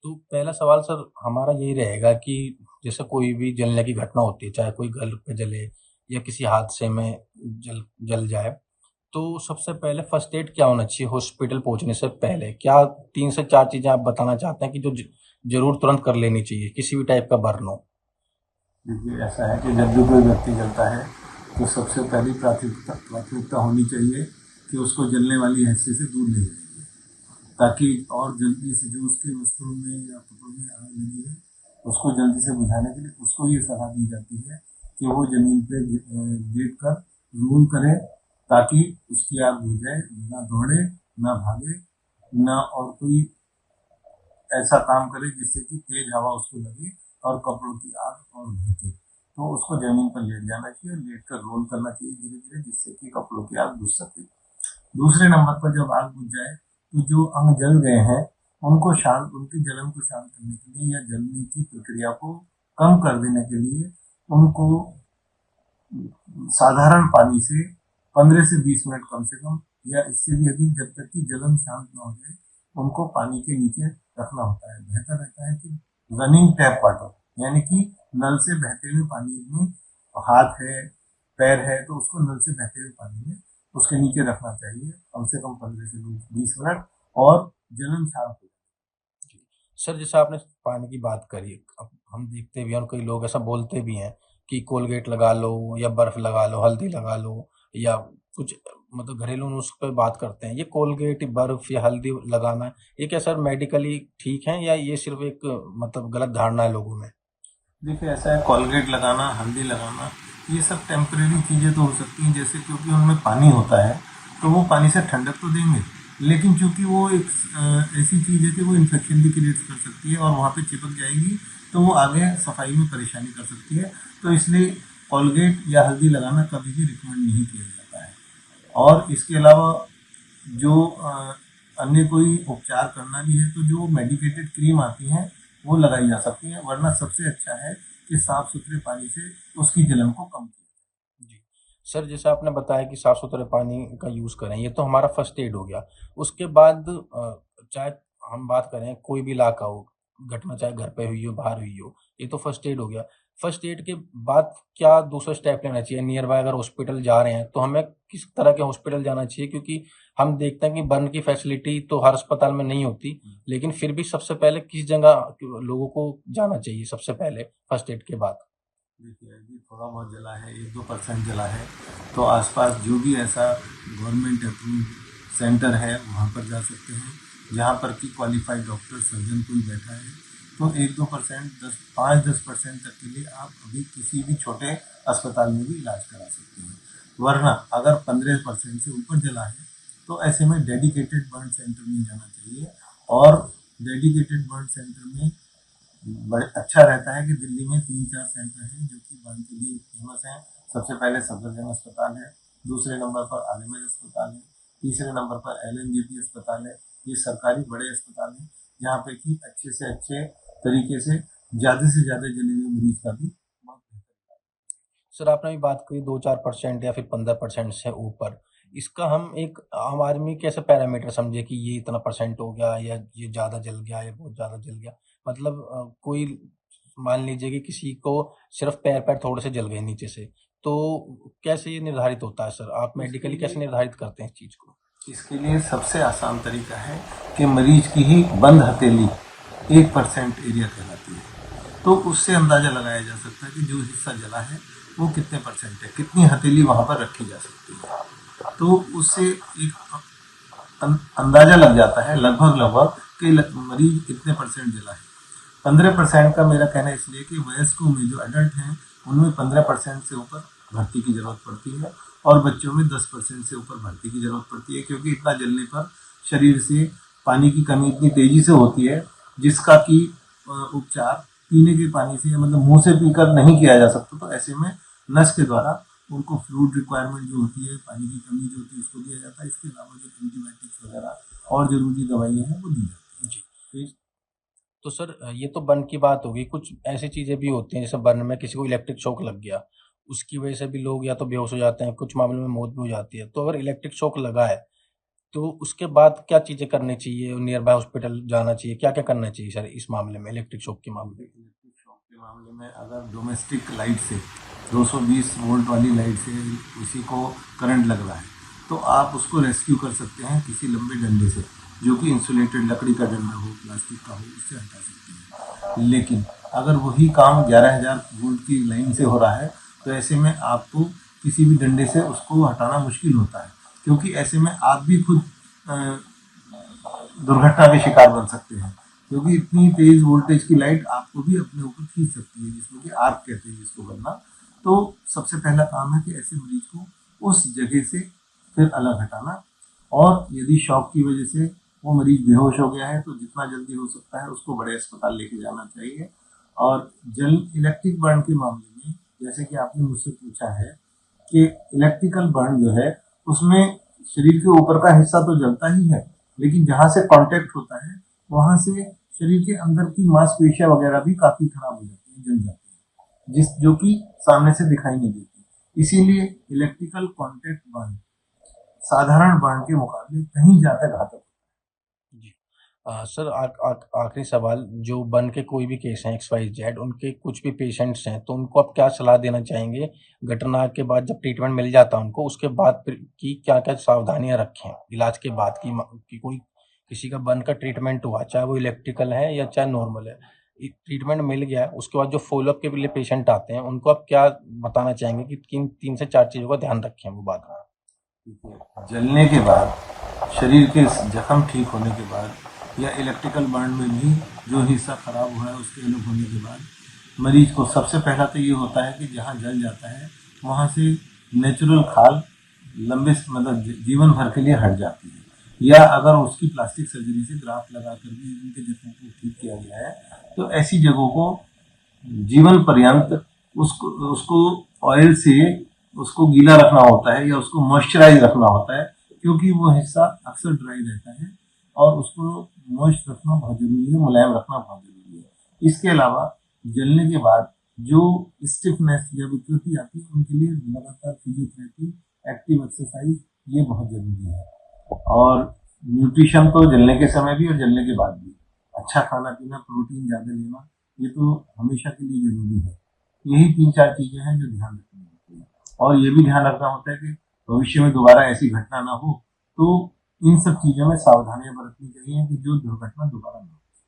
तो पहला सवाल सर हमारा यही रहेगा कि जैसे कोई भी जलने की घटना होती है, चाहे कोई घर पे जले या किसी हादसे में जल जल जाए, तो सबसे पहले फर्स्ट एड क्या होना चाहिए हॉस्पिटल पहुँचने से पहले? क्या 3 से 4 चीज़ें आप बताना चाहते हैं कि जो ज़रूर तुरंत कर लेनी चाहिए, किसी भी टाइप का बर्न हो? देखिए, ऐसा है कि जब भी कोई व्यक्ति जलता है तो सबसे पहली प्राथमिकता होनी चाहिए कि उसको जलने वाली हैसियत से दूर ले जाए, ताकि और जल्दी से जो उसके वस्त्रों में या कपड़ों में आग लगी है उसको जल्दी से बुझाने के लिए उसको ये सलाह दी जाती है कि वो जमीन पे लेट कर रोल करे, ताकि उसकी आग बुझ जाए, ना दौड़े, ना भागे, ना और कोई ऐसा काम करे जिससे कि तेज हवा उसको लगे और कपड़ों की आग और भड़के। तो उसको जमीन पर लेट जाना चाहिए और लेट कर रोल करना चाहिए धीरे धीरे, जिससे कि कपड़ों की आग बुझ सके। दूसरे नंबर पर जब आग बुझ जाए तो जो अंग जल गए हैं उनकी जलन को शांत करने के लिए या जलने की प्रक्रिया को कम कर देने के लिए उनको साधारण पानी से 15 से 20 मिनट कम से कम, या इससे भी अधिक, जब तक कि जलन शांत न हो जाए, उनको पानी के नीचे रखना होता है। बेहतर रहता है कि रनिंग टैप वाटर, यानी कि नल से बहते हुए पानी में हाथ है, पैर है, तो उसको नल से बहते हुए पानी में उसके नीचे रखना चाहिए कम से कम 15 से 20 मिनट, और जलन शांत हो। सर जैसे आपने पानी की बात करी, अब हम देखते भी हैं और कई लोग ऐसा बोलते भी हैं कि कोलगेट लगा लो या बर्फ लगा लो, हल्दी लगा लो या कुछ मतलब घरेलू नुस्खे पे बात करते हैं। ये कोलगेट, बर्फ या हल्दी लगाना ये क्या सर मेडिकली ठीक है या ये सिर्फ एक मतलब गलत धारणा है लोगों में? देखिए, ऐसा है, कोलगेट लगाना, हल्दी लगाना, ये सब टेम्परेरी चीज़ें तो हो सकती हैं, जैसे क्योंकि उनमें पानी होता है तो वो पानी से ठंडक तो देंगे, लेकिन चूंकि वो एक ऐसी चीज़ है कि वो इन्फेक्शन भी क्रिएट कर सकती है और वहाँ पे चिपक जाएगी, तो वो आगे सफाई में परेशानी कर सकती है। तो इसलिए कोलगेट या हल्दी लगाना कभी भी रिकमेंड नहीं किया जाता है। और इसके अलावा जो अन्य कोई उपचार करना भी है तो जो मेडिकेटेड क्रीम आती हैं वो लगाई जा सकती है, वरना सबसे अच्छा है कि साफ सुथरे पानी से उसकी जलन को कम किया। जी। सर जैसे आपने बताया कि साफ सुथरे पानी का यूज़ करें, ये तो हमारा फर्स्ट एड हो गया। उसके बाद चाहे हम बात करें कोई भी इलाका हो, घटना चाहे घर पे हुई हो, बाहर हुई हो, ये तो फर्स्ट एड हो गया। फर्स्ट एड के बाद क्या दूसरा स्टेप लेना चाहिए? नियर बाय अगर हॉस्पिटल जा रहे हैं, तो हमें किस तरह के हॉस्पिटल जाना चाहिए? क्योंकि हम देखते हैं कि बर्न की फैसिलिटी तो हर अस्पताल में नहीं होती, लेकिन फिर भी सबसे पहले किस जगह लोगों को जाना चाहिए सबसे पहले फर्स्ट एड के बाद? देखिए, यदि थोड़ा बहुत जला है, 1-2% जला है, तो आसपास जो भी ऐसा गवर्नमेंट अप्रूव सेंटर है वहाँ पर जा सकते हैं, जहाँ पर कि क्वालिफाइड डॉक्टर, सर्जन कोई बैठा है। तो 1-2%, 5-10% तक के लिए आप अभी किसी भी छोटे अस्पताल में भी इलाज करा सकते हैं। वरना अगर 15% से ऊपर जला है तो ऐसे में डेडिकेटेड बर्न सेंटर में जाना चाहिए। और डेडिकेटेड बर्न सेंटर में बड़े अच्छा रहता है कि दिल्ली में 3-4 सेंटर हैं जो कि बर्न के लिए फेमस हैं। सबसे पहले सफदरजंग अस्पताल है, दूसरे नंबर पर आलिमगंज अस्पताल है, तीसरे नंबर पर एलएनजेपी अस्पताल है। ये सरकारी बड़े अस्पताल हैं जहाँ पे कि अच्छे से अच्छे तरीके से ज़्यादा से ज़्यादा जले हुए मरीज का भी बहुत बेहतर। सर आपने अभी बात करी 2-4% या फिर 15% से ऊपर। इसका हम एक आम आदमी कैसे पैरामीटर समझे कि ये इतना परसेंट हो गया या ये ज़्यादा जल गया या बहुत ज़्यादा जल गया? मतलब कोई मान लीजिए कि किसी को सिर्फ़ पैर-पैर थोड़े से जल गए नीचे से, तो कैसे ये निर्धारित होता है सर? आप इसके मेडिकली कैसे लिए निर्धारित करते हैं इस चीज़ को? इसके लिए सबसे आसान तरीका है कि मरीज की ही बंद हथेली 1% एरिया कहलाती है। तो उससे अंदाजा लगाया जा सकता है कि जो हिस्सा जला है वो कितने परसेंट है, कितनी हथेली वहां पर रखी जा सकती है। तो उससे एक अंदाजा लग जाता है लगभग लगभग कि मरीज इतने परसेंट जला है। 15% का मेरा कहना है, इसलिए कि वयस्कों में जो एडल्ट हैं उनमें 15% से ऊपर भर्ती की जरूरत पड़ती है, और बच्चों में 10% से ऊपर भर्ती की जरूरत पड़ती है, क्योंकि इतना जलने पर शरीर से पानी की कमी इतनी तेजी से होती है जिसका कि उपचार पीने के पानी से, मतलब मुंह से पीकर नहीं किया जा सकता। तो ऐसे में नस के द्वारा उनको फ्लूइड रिक्वायरमेंट जो होती है, पानी की कमी जो होती है, उसको दिया जाता है। इसके अलावा जो एंटीबायोटिक्स वगैरह और जरूरी दवाइयाँ हैं वो दी जाती जी। है। तो सर ये तो बर्न की बात होगी, कुछ ऐसी चीज़ें भी होती हैं जैसे बर्न में किसी को इलेक्ट्रिक शॉक लग गया, उसकी वजह से भी लोग या तो बेहोश हो जाते हैं, कुछ मामलों में मौत भी हो जाती है। तो अगर इलेक्ट्रिक शॉक लगा है तो उसके बाद क्या चीज़ें करनी चाहिए? नियर बाय हॉस्पिटल जाना चाहिए? क्या-क्या करना चाहिए सर इस मामले में, इलेक्ट्रिक शॉक के मामले में? इलेक्ट्रिक शॉक के मामले में अगर डोमेस्टिक लाइट से 220 वोल्ट वाली लाइट से किसी को करंट लग रहा है तो आप उसको रेस्क्यू कर सकते हैं किसी लंबे डंडे से, जो कि इंसुलेटेड लकड़ी का डंडा हो, प्लास्टिक का हो, उससे हटा सकते हैं। लेकिन अगर वही काम 11,000 वोल्ट की लाइन से हो रहा है तो ऐसे में आपको किसी भी डंडे से उसको हटाना मुश्किल होता है, क्योंकि ऐसे में आप भी खुद दुर्घटना के शिकार बन सकते हैं, क्योंकि इतनी तेज वोल्टेज की लाइट आपको भी अपने ऊपर खींच सकती है, जिसमें कि आर्क कहते हैं जिसको बनना। तो सबसे पहला काम है कि ऐसे मरीज को उस जगह से फिर अलग हटाना, और यदि शॉक की वजह से वो मरीज बेहोश हो गया है तो जितना जल्दी हो सकता है उसको बड़े अस्पताल लेके जाना चाहिए। और जल इलेक्ट्रिक बर्न के मामले में जैसे कि आपने मुझसे पूछा है कि इलेक्ट्रिकल बर्न जो है उसमें शरीर के ऊपर का हिस्सा तो जलता ही है, लेकिन जहाँ से कांटेक्ट होता है वहां से शरीर के अंदर की मांसपेशियां वगैरह भी काफी खराब हो जाती है, जल जाती है, जिस जो कि सामने से दिखाई नहीं देती। इसीलिए इलेक्ट्रिकल कांटेक्ट बर्न साधारण बर्न के मुकाबले कहीं ज्यादा घातक। जी। सर आखिरी सवाल, जो बर्न के कोई भी केस हैं एक्स वाई जेड, उनके कुछ भी पेशेंट्स हैं तो उनको आप क्या सलाह देना चाहेंगे? घटना के बाद जब ट्रीटमेंट मिल जाता है उनको, उसके बाद फिर की क्या-क्या सावधानियाँ रखें? इलाज के बाद कि कोई किसी का बर्न का ट्रीटमेंट हुआ, चाहे वो इलेक्ट्रिकल है या चाहे नॉर्मल है। ट्रीटमेंट मिल गया है, उसके बाद जो फ़ॉलो-अप के लिए पेशेंट आते हैं, उनको आप क्या बताना चाहेंगे कि किन 3 से 4 चीज़ों का ध्यान रखें वो बाद में? जलने के बाद, शरीर के जख्म ठीक होने के बाद या इलेक्ट्रिकल बर्न में भी जो हिस्सा खराब हुआ है उसके अलग होने के बाद मरीज को सबसे पहला तो ये होता है कि जहाँ जल जाता है वहाँ से नेचुरल खाल लंबे मतलब जीवन भर के लिए हट जाती है, या अगर उसकी प्लास्टिक सर्जरी से ग्राफ्ट लगा कर भी उनके जख्मों को ठीक किया गया है तो ऐसी जगहों को जीवन पर्यंत उसको उसको ऑयल से उसको गीला रखना होता है या उसको मॉइस्चराइज रखना होता है, क्योंकि वो हिस्सा अक्सर ड्राई रहता है और उसको मॉइस्ट रखना बहुत जरूरी है, मुलायम रखना बहुत जरूरी है। इसके अलावा जलने के बाद जो स्टिफनेस या विकृति आती है उनके लिए लगातार फिजियोथेरेपी, एक्टिव एक्सरसाइज ये बहुत जरूरी है। और न्यूट्रिशन तो जलने के समय भी और जलने के बाद भी अच्छा खाना पीना, प्रोटीन ज़्यादा लेना, ये तो हमेशा के लिए जरूरी है। यही 3-4 चीजें हैं जो ध्यान रखनी होती है, और ये भी ध्यान रखना होता है कि भविष्य में दोबारा ऐसी घटना ना हो, तो इन सब चीजों में सावधानियां बरतनी चाहिए कि जो दुर्घटना दोबारा ना हो।